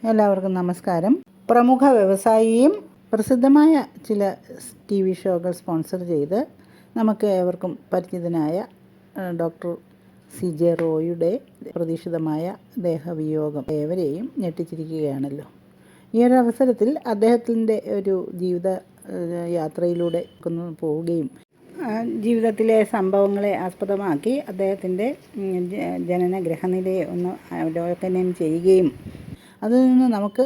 എല്ലാവർക്കും നമസ്കാരം. പ്രമുഖ വ്യവസായിയും പ്രസിദ്ധമായ ചില TV ഷോകൾ സ്പോൺസർ ചെയ്ത് നമുക്ക് ഏവർക്കും പരിചിതനായ ഡോക്ടർ CJ റോയിയുടെ പ്രതീക്ഷിതമായ ദേഹവിയോഗം ഏവരെയും ഞെട്ടിച്ചിരിക്കുകയാണല്ലോ. ഈ ഒരു അവസരത്തിൽ അദ്ദേഹത്തിൻ്റെ ഒരു ജീവിത യാത്രയിലൂടെ പോവുകയും ജീവിതത്തിലെ സംഭവങ്ങളെ ആസ്പദമാക്കി അദ്ദേഹത്തിൻ്റെ ജനന ഗ്രഹനിലയെ ഒന്ന് അവലോകനം ചെയ്യുകയും അതിൽ നിന്ന് നമുക്ക്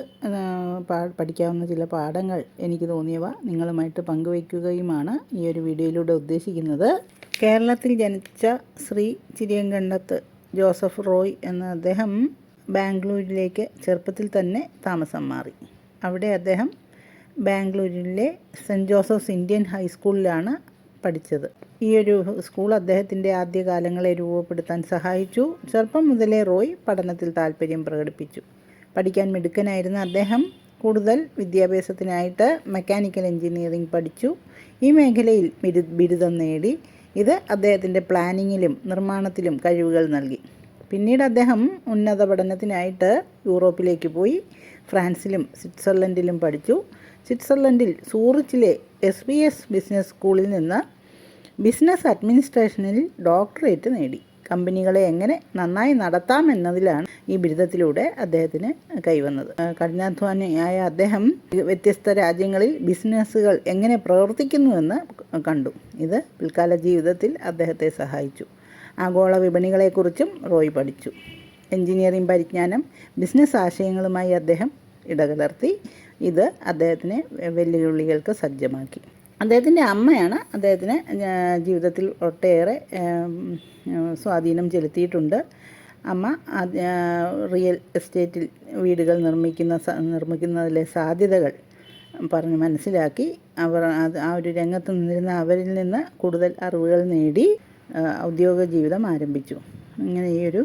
പഠിക്കാവുന്ന ചില പാഠങ്ങൾ എനിക്ക് തോന്നിയവ നിങ്ങളുമായിട്ട് പങ്കുവയ്ക്കുകയുമാണ് ഈ ഒരു വീഡിയോയിലൂടെ ഉദ്ദേശിക്കുന്നത്. കേരളത്തിൽ ജനിച്ച ശ്രീ ചിരിയങ്കണ്ടത്ത് ജോസഫ് റോയ് എന്ന അദ്ദേഹം ബാംഗ്ലൂരിലേക്ക് ചെറുപ്പത്തിൽ തന്നെ താമസം മാറി. അവിടെ അദ്ദേഹം ബാംഗ്ലൂരിലെ സെൻറ്റ് ജോസഫ്സ് ഇന്ത്യൻ ഹൈസ്കൂളിലാണ് പഠിച്ചത്. ഈ ഒരു സ്കൂൾ അദ്ദേഹത്തിൻ്റെ ആദ്യകാലങ്ങളെ രൂപപ്പെടുത്താൻ സഹായിച്ചു. ചെറുപ്പം മുതലേ റോയ് പഠനത്തിൽ താല്പര്യം പ്രകടിപ്പിച്ചു. പഠിക്കാൻ മിടുക്കനായിരുന്ന അദ്ദേഹം കൂടുതൽ വിദ്യാഭ്യാസത്തിനായിട്ട് മെക്കാനിക്കൽ എഞ്ചിനീയറിംഗ് പഠിച്ചു. ഈ മേഖലയിൽ ബിരുദം നേടി. ഇത് അദ്ദേഹത്തിൻ്റെ പ്ലാനിങ്ങിലും നിർമ്മാണത്തിലും കഴിവുകൾ നൽകി. പിന്നീട് അദ്ദേഹം ഉന്നത പഠനത്തിനായിട്ട് യൂറോപ്പിലേക്ക് പോയി. ഫ്രാൻസിലും സ്വിറ്റ്സർലൻഡിലും പഠിച്ചു. സ്വിറ്റ്സർലൻഡിൽ സൂറിച്ചിലെ SBS ബിസിനസ് സ്കൂളിൽ നിന്ന് ബിസിനസ് അഡ്മിനിസ്ട്രേഷനിൽ ഡോക്ടറേറ്റ് നേടി. കമ്പനികളെ എങ്ങനെ നന്നായി നടത്താമെന്നതിലാണ് ഈ ബിരുദത്തിലൂടെ അദ്ദേഹത്തിന് കൈവന്നത്. കഠിനാധ്വാനിയായ അദ്ദേഹം വ്യത്യസ്ത രാജ്യങ്ങളിൽ ബിസിനസ്സുകൾ എങ്ങനെ പ്രവർത്തിക്കുന്നുവെന്ന് കണ്ടു. ഇത് പിൽക്കാല ജീവിതത്തിൽ അദ്ദേഹത്തെ സഹായിച്ചു. ആഗോള വിപണികളെക്കുറിച്ചും റോയ് പഠിച്ചു. എഞ്ചിനീയറിംഗ് പരിജ്ഞാനം ബിസിനസ് ആശയങ്ങളുമായി അദ്ദേഹം ഇടകലർത്തി. ഇത് അദ്ദേഹത്തിനെ വെല്ലുവിളികൾക്ക് സജ്ജമാക്കി. അദ്ദേഹത്തിൻ്റെ അമ്മയാണ് അദ്ദേഹത്തിന് ജീവിതത്തിൽ ഒട്ടേറെ സ്വാധീനം ചെലുത്തിയിട്ടുണ്ട്. അമ്മ റിയൽ എസ്റ്റേറ്റിൽ വീടുകൾ നിർമ്മിക്കുന്നതിലെ സാധ്യതകൾ പറഞ്ഞ് മനസ്സിലാക്കി ആ ഒരു രംഗത്ത് നിന്നിരുന്ന അവരിൽ നിന്ന് കൂടുതൽ അറിവുകൾ നേടി ഔദ്യോഗിക ജീവിതം ആരംഭിച്ചു. ഇങ്ങനെ ഈ ഒരു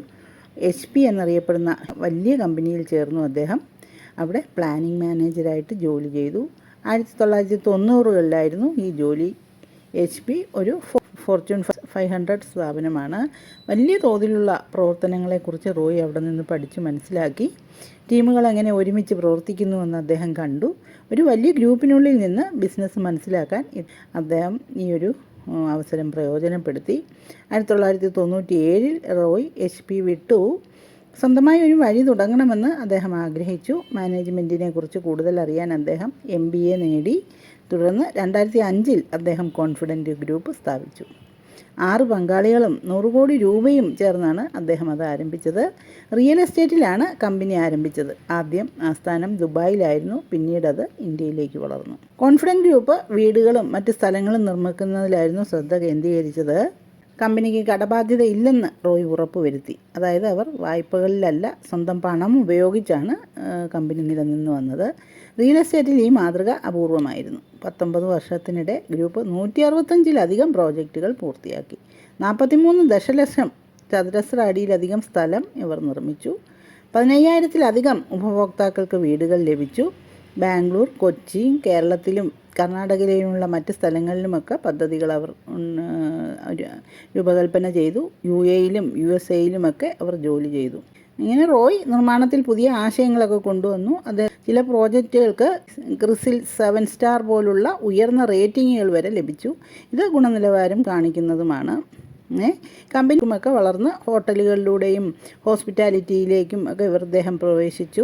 HP എന്നറിയപ്പെടുന്ന വലിയ കമ്പനിയിൽ ചേർന്നു അദ്ദേഹം. അവിടെ പ്ലാനിംഗ് മാനേജരായിട്ട് ജോലി ചെയ്തു. 1990കളിലായിരുന്നു ഈ ജോലി. HP ഒരു ഫോർച്യൂൺ 500 സ്ഥാപനമാണ്. വലിയ തോതിലുള്ള പ്രവർത്തനങ്ങളെക്കുറിച്ച് റോയ് അവിടെ നിന്ന് പഠിച്ച് മനസ്സിലാക്കി. ടീമുകൾ എങ്ങനെ ഒരുമിച്ച് പ്രവർത്തിക്കുന്നുവെന്ന് അദ്ദേഹം കണ്ടു. ഒരു വലിയ ഗ്രൂപ്പിനുള്ളിൽ നിന്ന് ബിസിനസ് മനസ്സിലാക്കാൻ അദ്ദേഹം ഈ ഒരു അവസരം പ്രയോജനപ്പെടുത്തി. 1997 റോയ് HP വിട്ടു. സ്വന്തമായി ഒരു വഴി തുടങ്ങണമെന്ന് അദ്ദേഹം ആഗ്രഹിച്ചു. മാനേജ്മെൻറ്റിനെ കുറിച്ച് കൂടുതൽ അറിയാൻ അദ്ദേഹം MBA നേടി. തുടർന്ന് 2005 അദ്ദേഹം കോൺഫിഡൻറ്റ് ഗ്രൂപ്പ് സ്ഥാപിച്ചു. 6 പങ്കാളികളും 100 കോടി രൂപയും ചേർന്നാണ് അദ്ദേഹം അത് ആരംഭിച്ചത്. റിയൽ എസ്റ്റേറ്റിലാണ് കമ്പനി ആരംഭിച്ചത്. ആദ്യം ആസ്ഥാനം ദുബായിലായിരുന്നു. പിന്നീട് അത് ഇന്ത്യയിലേക്ക് വളർന്നു. കോൺഫിഡൻറ്റ് ഗ്രൂപ്പ് വീടുകളും മറ്റ് സ്ഥലങ്ങളും നിർമ്മിക്കുന്നതിലായിരുന്നു ശ്രദ്ധ കേന്ദ്രീകരിച്ചത്. കമ്പനിക്ക് കടബാധ്യത ഇല്ലെന്ന് റോയ് ഉറപ്പുവരുത്തി. അതായത് അവർ വായ്പകളിലല്ല, സ്വന്തം പണം ഉപയോഗിച്ചാണ് കമ്പനി നിലനിന്ന് വന്നത്. റിയൽ എസ്റ്റേറ്റിൽ ഈ മാതൃക അപൂർവമായിരുന്നു. 19 വർഷത്തിനിടെ ഗ്രൂപ്പ് 165-ലധികം പ്രോജക്റ്റുകൾ പൂർത്തിയാക്കി. 43 ദശലക്ഷം ചതുരശ്ര അടിയിലധികം സ്ഥലം ഇവർ നിർമ്മിച്ചു. 15,000-ലധികം ഉപഭോക്താക്കൾക്ക് വീടുകൾ ലഭിച്ചു. ബാംഗ്ലൂർ, കൊച്ചി, കേരളത്തിലും കർണാടകയിലുമുള്ള മറ്റ് സ്ഥലങ്ങളിലുമൊക്കെ പദ്ധതികൾ അവർ രൂപകൽപ്പന ചെയ്തു. UAE-യിലും USA-യിലുമൊക്കെ അവർ ജോലി ചെയ്തു. ഇങ്ങനെ റോയ് നിർമ്മാണത്തിൽ പുതിയ ആശയങ്ങളൊക്കെ കൊണ്ടുവന്നു. അത് ചില പ്രോജക്റ്റുകൾക്ക് ക്രിസിൽ 7 സ്റ്റാർ പോലുള്ള ഉയർന്ന റേറ്റിങ്ങുകൾ വരെ ലഭിച്ചു. ഇത് ഗുണനിലവാരം കാണിക്കുന്നതുമാണ്. കമ്പനിയുമൊക്കെ വളർന്ന് ഹോട്ടലുകളിലൂടെയും ഹോസ്പിറ്റാലിറ്റിയിലേക്കും ഒക്കെ ഇദ്ദേഹം പ്രവേശിച്ചു.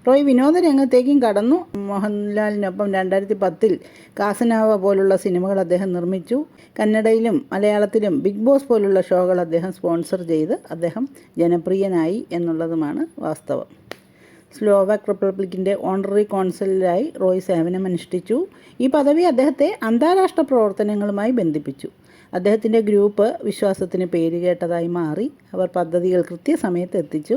റോയ് വിനോദ രംഗത്തേക്കും കടന്നു. മോഹൻലാലിനൊപ്പം 2010 കാസനാവ പോലുള്ള സിനിമകൾ അദ്ദേഹം നിർമ്മിച്ചു. കന്നഡയിലും മലയാളത്തിലും ബിഗ് ബോസ് പോലുള്ള ഷോകൾ അദ്ദേഹം സ്പോൺസർ ചെയ്ത് അദ്ദേഹം ജനപ്രിയനായി എന്നുള്ളതുമാണ് വാസ്തവം. സ്ലോവാക് റിപ്പബ്ലിക്കിൻ്റെ ഓണററി കോൺസലായി റോയ് സേവനമനുഷ്ഠിച്ചു. ഈ പദവി അദ്ദേഹത്തെ അന്താരാഷ്ട്ര പ്രവർത്തനങ്ങളുമായി ബന്ധിപ്പിച്ചു. അദ്ദേഹത്തിൻ്റെ ഗ്രൂപ്പ് വിശ്വാസത്തിന് പേരുകേട്ടതായി മാറി. അവർ പദ്ധതികൾ കൃത്യസമയത്ത് എത്തിച്ചു.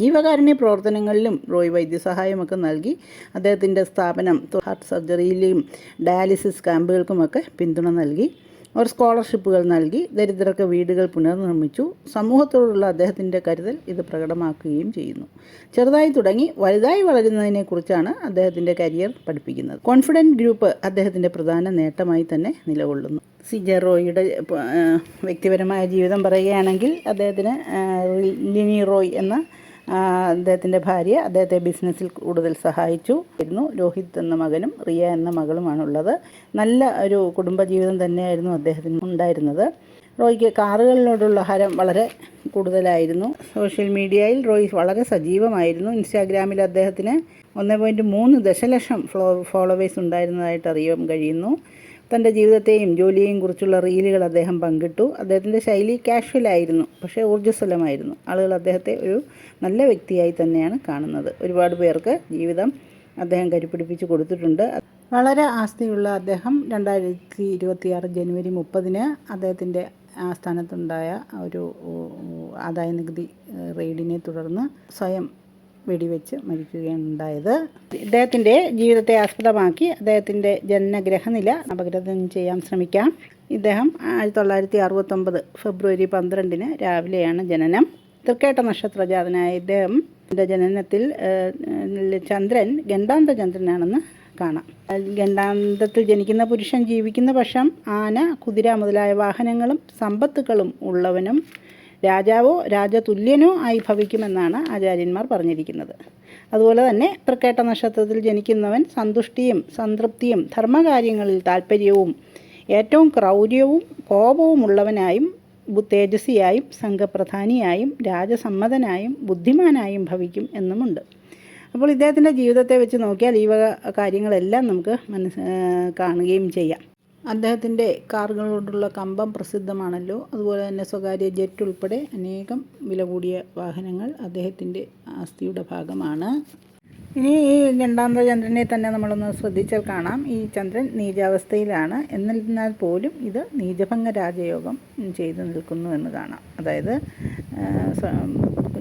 ജീവകാരുണ്യ പ്രവർത്തനങ്ങളിലും റോയ് വൈദ്യസഹായമൊക്കെ നൽകി. അദ്ദേഹത്തിൻ്റെ സ്ഥാപനം ഹാർട്ട് സർജറിയിലെയും ഡയാലിസിസ് ക്യാമ്പുകൾക്കുമൊക്കെ പിന്തുണ നൽകി. അവർ സ്കോളർഷിപ്പുകൾ നൽകി. ദരിദ്രർക്ക് വീടുകൾ പുനർനിർമ്മിച്ചു. സമൂഹത്തോടുള്ള അദ്ദേഹത്തിൻ്റെ കരുതൽ ഇത് പ്രകടമാക്കുകയും ചെയ്യുന്നു. ചെറുതായി തുടങ്ങി വലുതായി വളരുന്നതിനെക്കുറിച്ചാണ് അദ്ദേഹത്തിൻ്റെ കരിയർ പഠിപ്പിക്കുന്നത്. കോൺഫിഡൻറ്റ് ഗ്രൂപ്പ് അദ്ദേഹത്തിൻ്റെ പ്രധാന നേട്ടമായി തന്നെ നിലകൊള്ളുന്നു. CJ റോയിയുടെ വ്യക്തിപരമായ ജീവിതം പറയുകയാണെങ്കിൽ അദ്ദേഹത്തിന് ലിനി റോയ് എന്ന അദ്ദേഹത്തിൻ്റെ ഭാര്യ അദ്ദേഹത്തെ ബിസിനസ്സിൽ കൂടുതൽ സഹായിച്ചു. രോഹിത് എന്ന മകനും റിയ എന്ന മകളുമാണുള്ളത്. നല്ല ഒരു കുടുംബജീവിതം തന്നെയായിരുന്നു അദ്ദേഹത്തിന് ഉണ്ടായിരുന്നത്. റോയ്ക്ക് കാറുകളിലോടുള്ള ഹരം വളരെ കൂടുതലായിരുന്നു. സോഷ്യൽ മീഡിയയിൽ റോയ് വളരെ സജീവമായിരുന്നു. ഇൻസ്റ്റാഗ്രാമിൽ അദ്ദേഹത്തിന് 1.3 ദശലക്ഷം ഫോളോവേഴ്സ് ഉണ്ടായിരുന്നതായിട്ട് അറിയാൻ കഴിയുന്നു. തൻ്റെ ജീവിതത്തെയും ജോലിയെയും കുറിച്ചുള്ള റീലുകൾ അദ്ദേഹം പങ്കിട്ടു. അദ്ദേഹത്തിൻ്റെ ശൈലി കാഷ്വലായിരുന്നു, പക്ഷേ ഊർജ്ജസ്വലമായിരുന്നു. ആളുകൾ അദ്ദേഹത്തെ ഒരു നല്ല വ്യക്തിയായി തന്നെയാണ് കാണുന്നത്. ഒരുപാട് പേർക്ക് ജീവിതം അദ്ദേഹം കരുപിടിപ്പിച്ച് കൊടുത്തിട്ടുണ്ട്. വളരെ ആസ്തിയുള്ള അദ്ദേഹം 2026 ജനുവരി 30 അദ്ദേഹത്തിൻ്റെ ആസ്ഥാനത്തുണ്ടായ ഒരു ആദായനികുതി റെയ്ഡിനെ തുടർന്ന് സ്വയം വെടിവെച്ച് മരിക്കുകയാണ് ഉണ്ടായത്. ഇദ്ദേഹത്തിൻ്റെ ജീവിതത്തെ ആസ്പദമാക്കി അദ്ദേഹത്തിൻ്റെ ജനനഗ്രഹനില അപഗ്രഥനം ചെയ്യാൻ ശ്രമിക്കാം. ഇദ്ദേഹം 1969 ഫെബ്രുവരി 12 രാവിലെയാണ് ജനനം. തൃക്കേട്ട നക്ഷത്രജാതനായ ഇദ്ദേഹത്തിൻ്റെ ജനനത്തിൽ ചന്ദ്രൻ ഗണ്ടാന്ത ചന്ദ്രനാണെന്ന് കാണാം. ഗണ്ടാന്തത്തിൽ ജനിക്കുന്ന പുരുഷൻ ജീവിക്കുന്ന പക്ഷം ആന, കുതിര മുതലായ വാഹനങ്ങളും സമ്പത്തുക്കളും ഉള്ളവനും രാജാവോ രാജതുല്യനോ ആയി ഭവിക്കുമെന്നാണ് ആചാര്യന്മാർ പറഞ്ഞിരിക്കുന്നത്. അതുപോലെ തന്നെ തൃക്കേട്ട നക്ഷത്രത്തിൽ ജനിക്കുന്നവൻ സന്തുഷ്ടിയും സംതൃപ്തിയും ധർമ്മകാര്യങ്ങളിൽ താല്പര്യവും ഏറ്റവും ക്രൗര്യവും കോപവും ഉള്ളവനായും തേജസ്വിയായും സംഘപ്രധാനിയായും രാജസമ്മതനായും ബുദ്ധിമാനായും ഭവിക്കും എന്നുമുണ്ട്. അപ്പോൾ ഇദ്ദേഹത്തിൻ്റെ ജീവിതത്തെ വെച്ച് നോക്കിയാൽ ഈ വക കാര്യങ്ങളെല്ലാം നമുക്ക് കാണുകയും ചെയ്യാം. അദ്ദേഹത്തിൻ്റെ കാറുകളോടുള്ള കമ്പം പ്രസിദ്ധമാണല്ലോ. അതുപോലെ തന്നെ സ്വകാര്യ ജെറ്റ് ഉൾപ്പെടെ അനേകം വില കൂടിയ വാഹനങ്ങൾ അദ്ദേഹത്തിൻ്റെ ആസ്തിയുടെ ഭാഗമാണ്. ഇനി ഈ ഗണ്ടാന്ത ചന്ദ്രനെ തന്നെ നമ്മളൊന്ന് ശ്രദ്ധിച്ചാൽ കാണാം. ഈ ചന്ദ്രൻ നീചാവസ്ഥയിലാണ്. എന്നിരുന്നാൽ പോലും ഇത് നീചഭംഗ രാജയോഗം ചെയ്തു നിൽക്കുന്നു എന്ന് കാണാം. അതായത്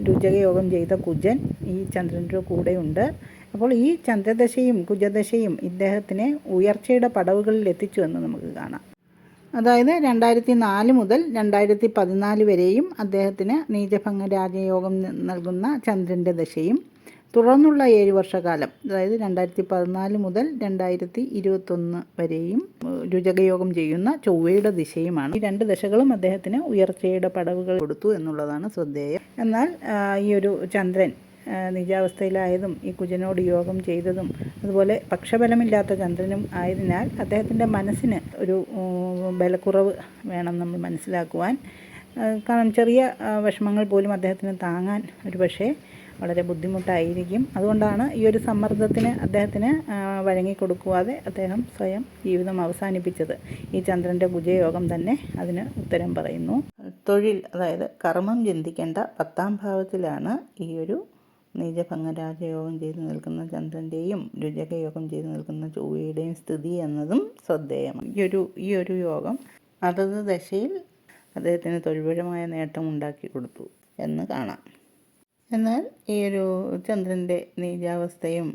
രുചകയോഗം ചെയ്ത കുജൻ ഈ ചന്ദ്രൻ്റെ കൂടെയുണ്ട്. അപ്പോൾ ഈ ചന്ദ്രദശയും കുജദശയും ഇദ്ദേഹത്തിനെ ഉയർച്ചയുടെ പടവുകളിൽ എത്തിച്ചു എന്ന് നമുക്ക് കാണാം. അതായത് 2004 മുതൽ 2014 വരെയും അദ്ദേഹത്തിന് നീചഭംഗ രാജയോഗം നൽകുന്ന ചന്ദ്രൻ്റെ ദശയും തുടർന്നുള്ള 7 വർഷക്കാലം, അതായത് 2014 മുതൽ 2021 വരെയും രുചകയോഗം ചെയ്യുന്ന ചൊവ്വയുടെ ദിശയുമാണ്. ഈ 2 ദശകളും അദ്ദേഹത്തിന് ഉയർച്ചയുടെ പടവുകൾ കൊടുത്തു എന്നുള്ളതാണ് ശ്രദ്ധേയം. എന്നാൽ ഈ ഒരു ചന്ദ്രൻ നിജാവസ്ഥയിലായതും ഈ കുജനോട് യോഗം ചെയ്തതും അതുപോലെ പക്ഷബലമില്ലാത്ത ചന്ദ്രനും ആയതിനാൽ അദ്ദേഹത്തിൻ്റെ മനസ്സിന് ഒരു ബലക്കുറവ് വേണം നമ്മൾ മനസ്സിലാക്കുവാൻ. കാരണം ചെറിയ വിഷമങ്ങൾ പോലും അദ്ദേഹത്തിന് താങ്ങാൻ ഒരു പക്ഷേ വളരെ ബുദ്ധിമുട്ടായിരിക്കും. അതുകൊണ്ടാണ് ഈ ഒരു സമ്മർദ്ദത്തിന് അദ്ദേഹത്തിന് വഴങ്ങിക്കൊടുക്കുവാതെ അദ്ദേഹം സ്വയം ജീവിതം അവസാനിപ്പിച്ചത്. ഈ ചന്ദ്രൻ്റെ കുജയോഗം തന്നെ അതിന് ഉത്തരം പറയുന്നു. തൊഴിൽ, അതായത് കർമ്മം ചിന്തിക്കേണ്ട 10ാം ഭാവത്തിലാണ് ഈ ഒരു നീചഭംഗ രാജയോഗം ചെയ്ത് നിൽക്കുന്ന ചന്ദ്രൻ്റെയും രുചകയോഗം ചെയ്ത് നിൽക്കുന്ന ചൊവ്വയുടെയും സ്ഥിതി എന്നതും ശ്രദ്ധേയമാണ്. ഈ ഒരു യോഗം അതത് ദശയിൽ അദ്ദേഹത്തിന് തൊഴിൽപരമായ നേട്ടം ഉണ്ടാക്കി കൊടുത്തു എന്ന് കാണാം. എന്നാൽ ഈ ഒരു ചന്ദ്രൻ്റെ നീചാവസ്ഥയും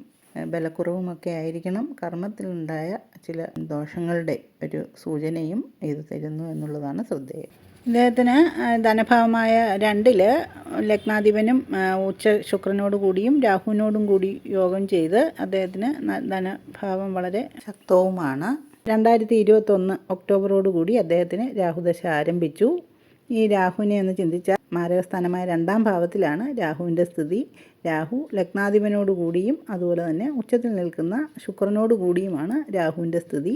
ബലക്കുറവുമൊക്കെ ആയിരിക്കണം കർമ്മത്തിലുണ്ടായ ചില ദോഷങ്ങളുടെ ഒരു സൂചനയും ഇത് തരുന്നു എന്നുള്ളതാണ് ശ്രദ്ധേയം. ഇദ്ദേഹത്തിന് ധനഭാവമായ 2 ലഗ്നാധിപനും ഉച്ച ശുക്രനോട് കൂടിയും രാഹുവിനോടും കൂടി യോഗം ചെയ്ത് അദ്ദേഹത്തിന് ധനഭാവം വളരെ ശക്തവുമാണ്. 2021 ഒക്ടോബറോടുകൂടി അദ്ദേഹത്തിന് രാഹുദശ ആരംഭിച്ചു. ഈ രാഹുവിനെ എന്ന് ചിന്തിച്ചാൽ മാരകസ്ഥാനമായ 2ാം ഭാവത്തിലാണ് രാഹുവിൻ്റെ സ്ഥിതി. രാഹു ലഗ്നാധിപനോട് കൂടിയും അതുപോലെ തന്നെ ഉച്ചത്തിൽ നിൽക്കുന്ന ശുക്രനോട് കൂടിയുമാണ് രാഹുവിൻ്റെ സ്ഥിതി.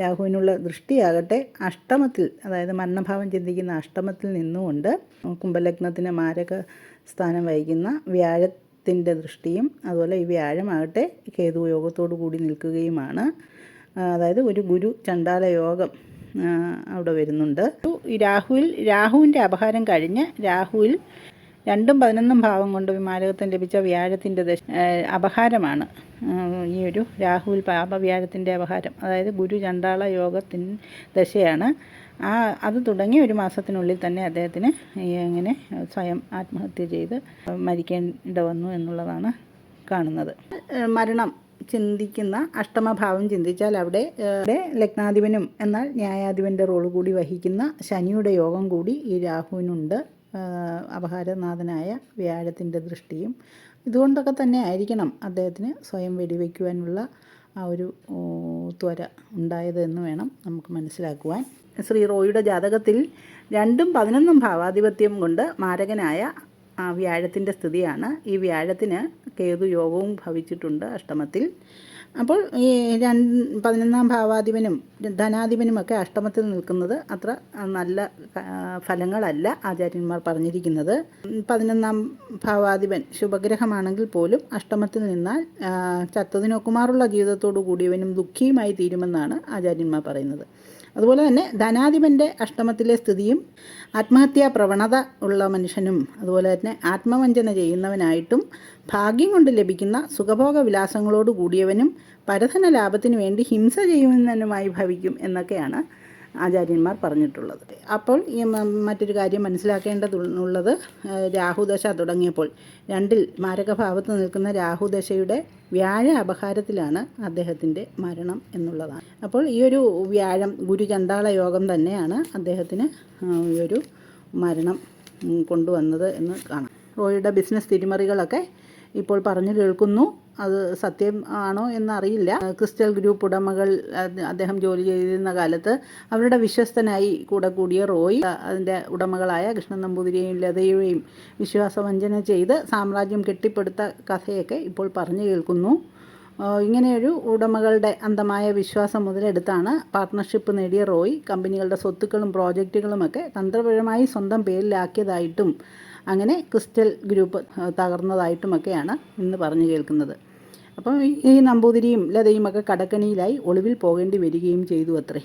രാഹുവിനുള്ള ദൃഷ്ടിയാകട്ടെ അഷ്ടമത്തിൽ, അതായത് മരണഭാവം ചിന്തിക്കുന്ന അഷ്ടമത്തിൽ നിന്നുകൊണ്ട് കുംഭലഗ്നത്തിന് മാരക സ്ഥാനം വഹിക്കുന്ന വ്യാഴത്തിൻ്റെ ദൃഷ്ടിയും അതുപോലെ ഈ വ്യാഴമാകട്ടെ കേതു യോഗത്തോടു കൂടി നിൽക്കുകയുമാണ്. അതായത് ഒരു ഗുരു ചണ്ഡാല യോഗം അവിടെ വരുന്നുണ്ട്. ഈ രാഹുവിൻ്റെ അപഹാരം കഴിഞ്ഞ് രാഹുവിൽ 2ഉം 11ഉം ഭാവം കൊണ്ട് വിമാരകത്വം ലഭിച്ച വ്യാഴത്തിൻ്റെ അപഹാരമാണ് ഈ ഒരു രാഹുവിൽ പാപവ്യാഴത്തിൻ്റെ അപഹാരം. അതായത് ഗുരു ചണ്ഡാള യോഗത്തിൻ്റെ ദശയാണ്. അത് തുടങ്ങി ഒരു മാസത്തിനുള്ളിൽ തന്നെ അദ്ദേഹത്തിന് ഇങ്ങനെ സ്വയം ആത്മഹത്യ ചെയ്ത് മരിക്കേണ്ട വന്നു എന്നുള്ളതാണ് കാണുന്നത്. മരണം ചിന്തിക്കുന്ന അഷ്ടമഭാവം ചിന്തിച്ചാൽ അവിടെ ലഗ്നാധിപനും എന്നാൽ ന്യായാധിപൻ്റെ റോൾ കൂടി വഹിക്കുന്ന ശനിയുടെ യോഗം കൂടി ഈ രാഹുവിനുണ്ട്. അപഹാരനാഥനായ വ്യാഴത്തിൻ്റെ ദൃഷ്ടിയും ഇതുകൊണ്ടൊക്കെ തന്നെ ആയിരിക്കണം അദ്ദേഹത്തിന് സ്വയം വെടിവെക്കുവാനുള്ള ആ ഒരു ത്വര ഉണ്ടായത് എന്ന് വേണം നമുക്ക് മനസ്സിലാക്കുവാൻ. ശ്രീ റോയിയുടെ ജാതകത്തിൽ 2ഉം 11ഉം ഭാവാധിപത്യം കൊണ്ട് മാരകനായ വ്യാഴത്തിൻ്റെ സ്ഥിതിയാണ്. ഈ വ്യാഴത്തിന് കേതു യോഗവും ഭവിച്ചിട്ടുണ്ട് അഷ്ടമത്തിൽ. അപ്പോൾ ഈ 11ാം ഭാവാധിപനും ധനാധിപനുമൊക്കെ അഷ്ടമത്തിൽ നിൽക്കുന്നത് അത്ര നല്ല ഫലങ്ങളല്ല ആചാര്യന്മാർ പറഞ്ഞിരിക്കുന്നത്. 11ാം ഭാവാധിപൻ ശുഭഗ്രഹമാണെങ്കിൽ പോലും അഷ്ടമത്തിൽ നിന്നാൽ ചത്തതിനൊക്കുമാറുള്ള ജീവിതത്തോടു കൂടിയവനും ദുഃഖിയുമായി തീരുമെന്നാണ് ആചാര്യന്മാർ പറയുന്നത്. അതുപോലെ തന്നെ ധനാധിപൻ്റെ അഷ്ടമത്തിലെ സ്ഥിതിയും ആത്മഹത്യാ പ്രവണത ഉള്ള മനുഷ്യനും അതുപോലെ തന്നെ ആത്മവഞ്ചന ചെയ്യുന്നവനായിട്ടും ഭാഗ്യം കൊണ്ട് ലഭിക്കുന്ന സുഖഭോഗ വിലാസങ്ങളോട് കൂടിയവനും പരധന ലാഭത്തിനു വേണ്ടി ഹിംസ ചെയ്യുന്നവനുമായി ഭവിക്കും എന്നൊക്കെയാണ് ആചാര്യന്മാർ പറഞ്ഞിട്ടുള്ളത്. അപ്പോൾ ഈ മറ്റൊരു കാര്യം മനസ്സിലാക്കേണ്ടതുള്ളത്, രാഹുദശ തുടങ്ങിയപ്പോൾ 2ൽ മാരകഭാവത്ത് നിൽക്കുന്ന രാഹുദശയുടെ വ്യാഴ അപഹാരത്തിലാണ് അദ്ദേഹത്തിൻ്റെ മരണം എന്നുള്ളതാണ്. അപ്പോൾ ഈ ഒരു വ്യാഴം ഗുരുചണ്ഡാള യോഗം തന്നെയാണ് അദ്ദേഹത്തിന് ഈ ഒരു മരണം കൊണ്ടുവന്നത് എന്ന് കാണാം. റോയിയുടെ ബിസിനസ് തിരിമറികളൊക്കെ ഇപ്പോൾ പറഞ്ഞു കേൾക്കുന്നു. അത് സത്യം ആണോ എന്നറിയില്ല. ക്രിസ്റ്റൽ ഗ്രൂപ്പ് ഉടമകൾ അദ്ദേഹം ജോലി ചെയ്തിരുന്ന കാലത്ത് അവരുടെ വിശ്വസ്തനായി കൂടിയ റോയ് അതിൻ്റെ ഉടമകളായ കൃഷ്ണൻ നമ്പൂതിരിയെയും ലതയുടെയും വിശ്വാസവഞ്ചന ചെയ്ത് സാമ്രാജ്യം കെട്ടിപ്പടുത്ത കഥയൊക്കെ ഇപ്പോൾ പറഞ്ഞു കേൾക്കുന്നു. ഇങ്ങനെയൊരു ഉടമകളുടെ അന്ധമായ വിശ്വാസം മുതലെടുത്താണ് പാർട്ട്ണർഷിപ്പ് നേടിയ റോയ് കമ്പനികളുടെ സ്വത്തുക്കളും പ്രോജക്റ്റുകളുമൊക്കെ തന്ത്രപരമായി സ്വന്തം പേരിലാക്കിയതായിട്ടും അങ്ങനെ ക്രിസ്റ്റൽ ഗ്രൂപ്പ് തകർന്നതായിട്ടുമൊക്കെയാണ് ഇന്ന് പറഞ്ഞു കേൾക്കുന്നത്. അപ്പം ഈ നമ്പൂതിരിയും ലതയുമൊക്കെ കടക്കണിയിലായി ഒളിവിൽ പോകേണ്ടി വരികയും ചെയ്തു അത്രേ.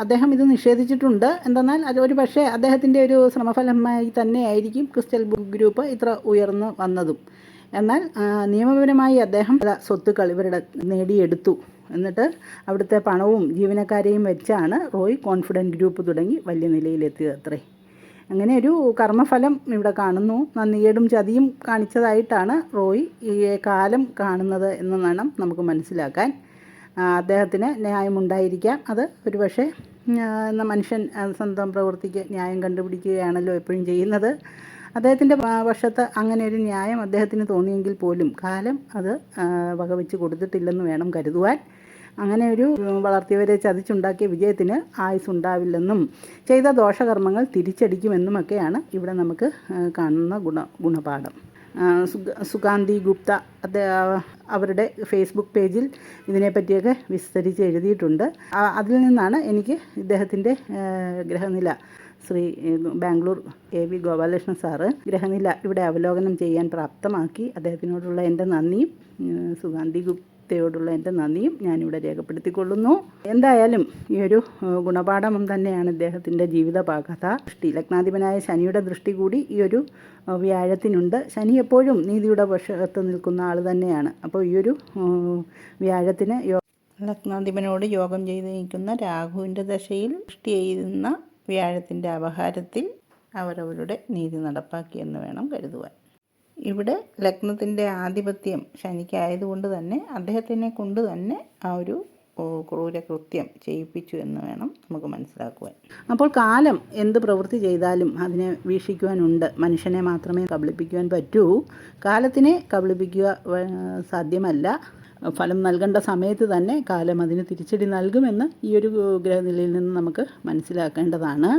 അദ്ദേഹം ഇത് നിഷേധിച്ചിട്ടുണ്ട്. എന്തെന്നാൽ അതൊരു പക്ഷേ അദ്ദേഹത്തിൻ്റെ ഒരു ശ്രമഫലമായി തന്നെയായിരിക്കും ക്രിസ്റ്റൽ ഗ്രൂപ്പ് ഇത്ര ഉയർന്നു വന്നതും. എന്നാൽ നിയമപരമായി അദ്ദേഹം സ്വത്തുക്കൾ ഇവരുടെ നേടിയെടുത്തു. എന്നിട്ട് അവിടുത്തെ പണവും ജീവനക്കാരെയും വെച്ചാണ് റോയ് കോൺഫിഡൻറ്റ് ഗ്രൂപ്പ് തുടങ്ങി വലിയ നിലയിലെത്തിയത് അത്രേ. അങ്ങനെ ഒരു കർമ്മഫലം ഇവിടെ കാണുന്നു. നന്ദികേടും ചതിയും കാണിച്ചതായിട്ടാണ് റോയ് ഈ കാലം കാണുന്നത് എന്ന് വേണം നമുക്ക് മനസ്സിലാക്കാൻ. അദ്ദേഹത്തിന് ന്യായമുണ്ടായിരിക്കാം. അത് ഒരു പക്ഷേ മനുഷ്യൻ സ്വന്തം പ്രവൃത്തിക്ക് ന്യായം കണ്ടുപിടിക്കുകയാണല്ലോ എപ്പോഴും ചെയ്യുന്നത്. അദ്ദേഹത്തിൻ്റെ പക്ഷത്ത് അങ്ങനെ ഒരു ന്യായം അദ്ദേഹത്തിന് തോന്നിയെങ്കിൽ പോലും കാലം അത് വകവെച്ച് കൊടുത്തിട്ടില്ലെന്ന് വേണം കരുതുവാൻ. അങ്ങനെ ഒരു വളർത്തിയവരെ ചതിച്ചുണ്ടാക്കിയ വിജയത്തിന് ആയുസ്സുണ്ടാവില്ലെന്നും ചെയ്ത ദോഷകർമ്മങ്ങൾ തിരിച്ചടിക്കുമെന്നുമൊക്കെയാണ് ഇവിടെ നമുക്ക് കാണുന്ന ഗുണപാഠം. സുകാന്തി ഗുപ്ത അവരുടെ ഫേസ്ബുക്ക് പേജിൽ ഇതിനെപ്പറ്റിയൊക്കെ വിസ്തരിച്ച് എഴുതിയിട്ടുണ്ട്. അതിൽ നിന്നാണ് എനിക്ക് ഇദ്ദേഹത്തിൻ്റെ ഗ്രഹനില ശ്രീ ബാംഗ്ലൂർ AV ഗോപാലകൃഷ്ണൻ സാറ് ഗ്രഹനില ഇവിടെ അവലോകനം ചെയ്യാൻ പ്രാപ്തമാക്കി. അദ്ദേഹത്തിനോടുള്ള എൻ്റെ നന്ദിയും സുകാന്തി ഗുപ്തയോടുള്ള എൻ്റെ നന്ദിയും ഞാനിവിടെ രേഖപ്പെടുത്തിക്കൊള്ളുന്നു. എന്തായാലും ഈ ഒരു ഗുണപാഠം തന്നെയാണ് ഇദ്ദേഹത്തിൻ്റെ ജീവിതകഥ. ലഗ്നാധിപനായ ശനിയുടെ ദൃഷ്ടി കൂടി ഈ ഒരു വ്യാഴത്തിനുണ്ട്. ശനി എപ്പോഴും നീതിയുടെ പക്ഷത്ത് നിൽക്കുന്ന ആൾ തന്നെയാണ്. അപ്പോൾ ഈ ഒരു വ്യാഴത്തിന് ലഗ്നാധിപനോട് യോഗം ചെയ്ത് നിൽക്കുന്ന രാഹുവിൻ്റെ ദശയിൽ ദൃഷ്ടി ചെയ്യുന്ന വ്യാഴത്തിൻ്റെ അപഹാരത്തിൽ അവരവരുടെ നീതി നടപ്പാക്കിയെന്ന് വേണം കരുതുവാൻ. ഇവിടെ ലഗ്നത്തിൻ്റെ ആധിപത്യം ശനിക്കായതുകൊണ്ട് തന്നെ അദ്ദേഹത്തിനെ കൊണ്ട് തന്നെ ആ ഒരു ക്രൂരകൃത്യം ചെയ്യിപ്പിച്ചു എന്ന് വേണം നമുക്ക് മനസ്സിലാക്കുവാൻ. അപ്പോൾ കാലം എന്ത് പ്രവൃത്തി ചെയ്താലും അതിനെ വീക്ഷിക്കുവാനുണ്ട്. മനുഷ്യനെ മാത്രമേ കബളിപ്പിക്കുവാൻ പറ്റൂ. കാലത്തിനെ കബളിപ്പിക്കുക സാധ്യമല്ല. ഫലം നൽകേണ്ട സമയത്ത് തന്നെ കാലം അതിന് തിരിച്ചടി നൽകുമെന്ന് ഈ ഒരു ഗ്രഹനിലയിൽ നിന്ന് നമുക്ക് മനസ്സിലാക്കേണ്ടതാണ്.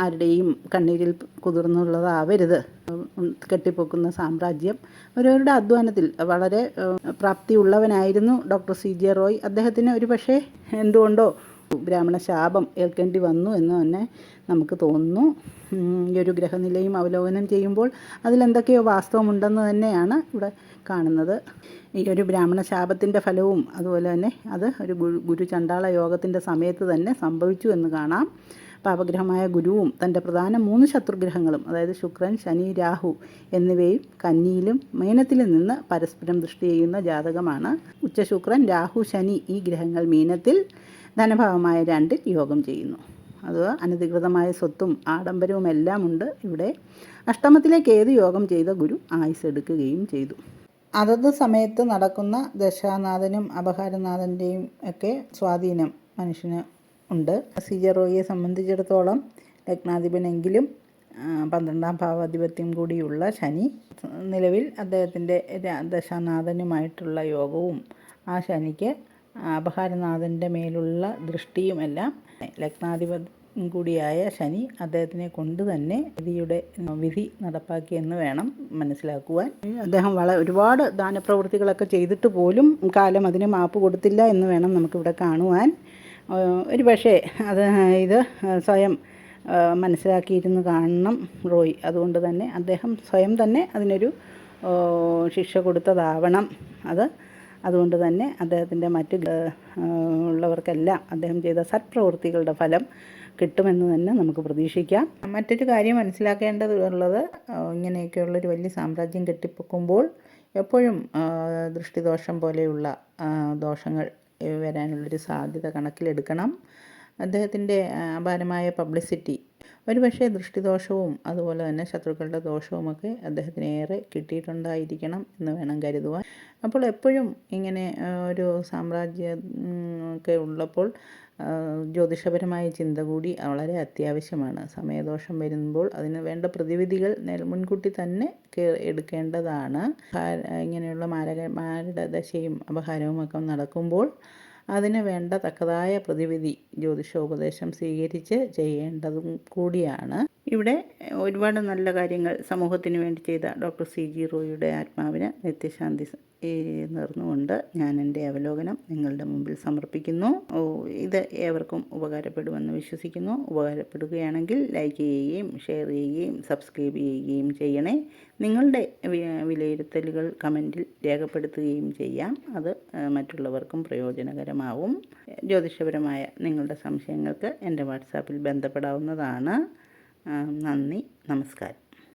ആരുടെയും കണ്ണീരിൽ കുതിർന്നുള്ളതാവരുത്. കെട്ടിപ്പൊക്കുന്ന സാമ്രാജ്യം ഓരോരുടെ അധ്വാനത്തിൽ വളരെ പ്രാപ്തിയുള്ളവനായിരുന്നു ഡോക്ടർ CJ റോയ്. അദ്ദേഹത്തിന് ഒരു പക്ഷേ എന്തുകൊണ്ടോ ബ്രാഹ്മണ ശാപം ഏൽക്കേണ്ടി വന്നു എന്ന് തന്നെ നമുക്ക് തോന്നുന്നു. ഈ ഒരു ഗ്രഹനിലയും അവലോകനം ചെയ്യുമ്പോൾ അതിലെന്തൊക്കെയോ വാസ്തവമുണ്ടെന്ന് തന്നെയാണ് ഇവിടെ കാണുന്നത്. ഈ ഒരു ബ്രാഹ്മണ ശാപത്തിൻ്റെ ഫലവും അതുപോലെ തന്നെ അത് ഒരു ഗുരുചണ്ഡാള യോഗത്തിൻ്റെ സമയത്ത് തന്നെ സംഭവിച്ചു എന്ന് കാണാം. പാപഗ്രഹമായ ഗുരുവും തൻ്റെ പ്രധാന 3 ശത്രുഗ്രഹങ്ങളും അതായത് ശുക്രൻ, ശനി, രാഹു എന്നിവയും കന്നിയിലും മീനത്തിലും നിന്ന് പരസ്പരം ദൃഷ്ടി ചെയ്യുന്ന ജാതകമാണ്. ഉച്ചശുക്രൻ, രാഹു, ശനി ഈ ഗ്രഹങ്ങൾ മീനത്തിൽ ധനഭാവമായ 2ൽ യോഗം ചെയ്യുന്നു. അത് അനധികൃതമായ സ്വത്തും ആഡംബരവും എല്ലാം ഉണ്ട് ഇവിടെ. അഷ്ടമത്തിലേക്ക് ഏത് യോഗം ചെയ്ത ഗുരു ആയുസ് എടുക്കുകയും ചെയ്തു. അതത് സമയത്ത് നടക്കുന്ന ദശാനാഥനും അപഹാരനാഥൻ്റെയും ഒക്കെ സ്വാധീനം മനുഷ്യന് ഉണ്ട്. CJ റോയിയെ സംബന്ധിച്ചിടത്തോളം ലഗ്നാധിപനെങ്കിലും 12ാം ഭാവാധിപത്യം കൂടിയുള്ള ശനി നിലവിൽ അദ്ദേഹത്തിൻ്റെ ദശാനാഥനുമായിട്ടുള്ള യോഗവും ആ ശനിക്ക് അപഹാരനാഥൻ്റെ മേലുള്ള ദൃഷ്ടിയുമെല്ലാം കൂടിയായ ശനി അദ്ദേഹത്തിനെ കൊണ്ട് തന്നെ വിധി നടപ്പാക്കിയെന്ന് വേണം മനസ്സിലാക്കുവാൻ. അദ്ദേഹം ഒരുപാട് ദാനപ്രവൃത്തികളൊക്കെ ചെയ്തിട്ട് പോലും കാലം അതിന് മാപ്പ് കൊടുത്തില്ല എന്ന് വേണം നമുക്കിവിടെ കാണുവാൻ. ഒരു പക്ഷേ ഇത് സ്വയം മനസ്സിലാക്കിയിരുന്ന് കാണണം റോയ്. അതുകൊണ്ട് തന്നെ അദ്ദേഹം സ്വയം തന്നെ അതിനൊരു ശിക്ഷ കൊടുത്തതാവണം അതുകൊണ്ട് തന്നെ അദ്ദേഹത്തിൻ്റെ മറ്റ് ഉള്ളവർക്കെല്ലാം അദ്ദേഹം ചെയ്ത സത്പ്രവൃത്തികളുടെ ഫലം കിട്ടുമെന്ന് തന്നെ നമുക്ക് പ്രതീക്ഷിക്കാം. മറ്റൊരു കാര്യം മനസ്സിലാക്കേണ്ടതുള്ളത്, ഇങ്ങനെയൊക്കെയുള്ളൊരു വലിയ സാമ്രാജ്യം കെട്ടിപ്പൊക്കുമ്പോൾ എപ്പോഴും ദൃഷ്ടിദോഷം പോലെയുള്ള ദോഷങ്ങൾ വരാനുള്ളൊരു സാധ്യത കണക്കിലെടുക്കണം. അദ്ദേഹത്തിൻ്റെ അപാരമായ പബ്ലിസിറ്റി ഒരുപക്ഷെ ദൃഷ്ടിദോഷവും അതുപോലെ തന്നെ ശത്രുക്കളുടെ ദോഷവുമൊക്കെ അദ്ദേഹത്തിന് ഏറെ കിട്ടിയിട്ടുണ്ടായിരിക്കണം എന്ന് വേണം കരുതുവാൻ. അപ്പോൾ എപ്പോഴും ഇങ്ങനെ ഒരു സാമ്രാജ്യം ഒക്കെ ഉള്ളപ്പോൾ ജ്യോതിഷപരമായ ചിന്ത കൂടി വളരെ അത്യാവശ്യമാണ്. സമയദോഷം വരുമ്പോൾ അതിന് വേണ്ട പ്രതിവിധികൾ മുൻകൂട്ടി തന്നെ എടുക്കേണ്ടതാണ്. ഇങ്ങനെയുള്ള മാരക ദശയും അപഹാരവും ഒക്കെ നടക്കുമ്പോൾ അതിന് വേണ്ട തക്കതായ പ്രതിവിധി ജ്യോതിഷോപദേശം സ്വീകരിച്ച് ചെയ്യേണ്ടതും കൂടിയാണ്. ഇവിടെ ഒരുപാട് നല്ല കാര്യങ്ങൾ സമൂഹത്തിന് വേണ്ടി ചെയ്ത ഡോക്ടർ CG റോയിയുടെ ആത്മാവിന് നിത്യശാന്തി നേർന്നുകൊണ്ട് ഞാൻ എൻ്റെ അവലോകനം നിങ്ങളുടെ മുമ്പിൽ സമർപ്പിക്കുന്നു. ഇത് ഏവർക്കും ഉപകാരപ്പെടുമെന്ന് വിശ്വസിക്കുന്നു. ഉപകാരപ്പെടുകയാണെങ്കിൽ ലൈക്ക് ചെയ്യുകയും ഷെയർ ചെയ്യുകയും സബ്സ്ക്രൈബ് ചെയ്യുകയും ചെയ്യണേ. നിങ്ങളുടെ വിലയിരുത്തലുകൾ കമൻറ്റിൽ രേഖപ്പെടുത്തുകയും ചെയ്യാം. അത് മറ്റുള്ളവർക്കും പ്രയോജനകരമാവും. ജ്യോതിഷപരമായ നിങ്ങളുടെ സംശയങ്ങൾക്ക് എൻ്റെ വാട്സാപ്പിൽ ബന്ധപ്പെടാവുന്നതാണ്. നന്ദി, നമസ്കാരം.